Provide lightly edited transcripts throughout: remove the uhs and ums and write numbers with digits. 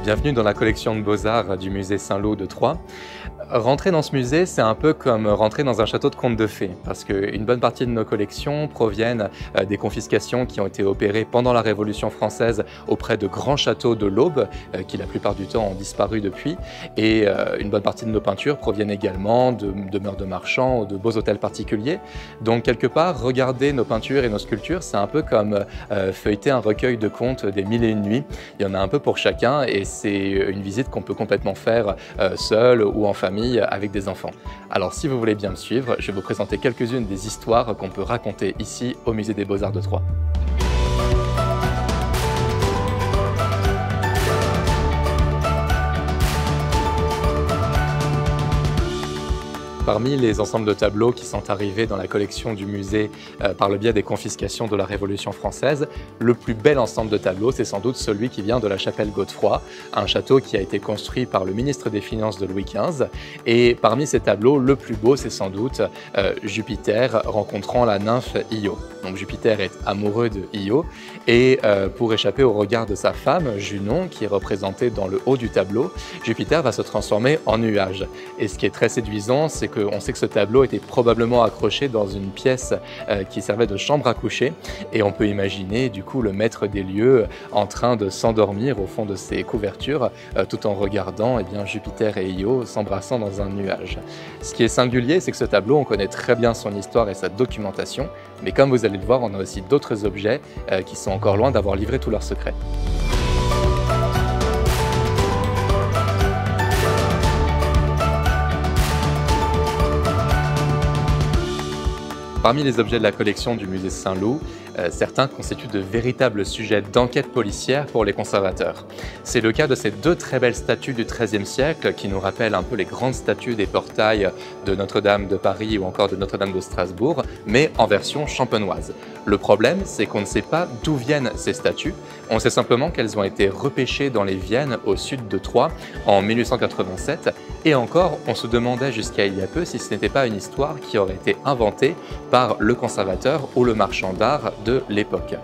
Bienvenue dans la collection de beaux-arts du musée Saint-Lô de Troyes. Rentrer dans ce musée, c'est un peu comme rentrer dans un château de contes de fées, parce qu'une bonne partie de nos collections proviennent des confiscations qui ont été opérées pendant la Révolution française auprès de grands châteaux de l'Aube, qui la plupart du temps ont disparu depuis, et une bonne partie de nos peintures proviennent également de demeures de marchands ou de beaux hôtels particuliers. Donc quelque part, regarder nos peintures et nos sculptures, c'est un peu comme feuilleter un recueil de contes des mille et une nuits. Il y en a un peu pour chacun, et c'est une visite qu'on peut complètement faire seul ou en famille avec des enfants. Alors si vous voulez bien me suivre, je vais vous présenter quelques-unes des histoires qu'on peut raconter ici au musée des Beaux-Arts de Troyes. Parmi les ensembles de tableaux qui sont arrivés dans la collection du musée par le biais des confiscations de la Révolution française, le plus bel ensemble de tableaux, c'est sans doute celui qui vient de la chapelle Godefroy, un château qui a été construit par le ministre des Finances de Louis XV. Et parmi ces tableaux, le plus beau, c'est sans doute Jupiter rencontrant la nymphe Io. Donc Jupiter est amoureux de Io et pour échapper au regard de sa femme, Junon, qui est représentée dans le haut du tableau, Jupiter va se transformer en nuage. Et ce qui est très séduisant, c'est qu'on sait que ce tableau était probablement accroché dans une pièce qui servait de chambre à coucher, et on peut imaginer du coup le maître des lieux en train de s'endormir au fond de ses couvertures tout en regardant Jupiter et Io s'embrassant dans un nuage. Ce qui est singulier, c'est que ce tableau, on connaît très bien son histoire et sa documentation, mais comme vous allez le voir, on a aussi d'autres objets qui sont encore loin d'avoir livré tous leurs secrets. Parmi les objets de la collection du musée Saint-Lô, certains constituent de véritables sujets d'enquête policière pour les conservateurs. C'est le cas de ces deux très belles statues du XIIIe siècle qui nous rappellent un peu les grandes statues des portails de Notre-Dame de Paris ou encore de Notre-Dame de Strasbourg, mais en version champenoise. Le problème, c'est qu'on ne sait pas d'où viennent ces statues. On sait simplement qu'elles ont été repêchées dans les Viennes au sud de Troyes en 1887, et encore, on se demandait jusqu'à il y a peu si ce n'était pas une histoire qui aurait été inventée par le conservateur ou le marchand d'art de l'époque.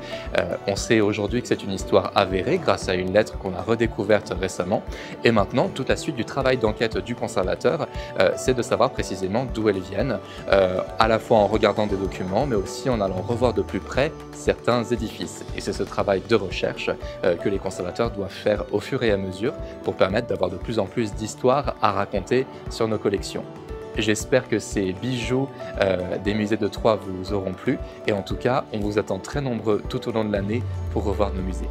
On sait aujourd'hui que c'est une histoire avérée grâce à une lettre qu'on a redécouverte récemment, et maintenant toute la suite du travail d'enquête du conservateur, c'est de savoir précisément d'où elles viennent, à la fois en regardant des documents, mais aussi en allant revoir de plus près certains édifices. Et c'est ce travail de recherche que les conservateurs doivent faire au fur et à mesure pour permettre d'avoir de plus en plus d'histoires à raconter sur nos collections. J'espère que ces bijoux des musées de Troyes vous auront plu, et en tout cas, on vous attend très nombreux tout au long de l'année pour revoir nos musées.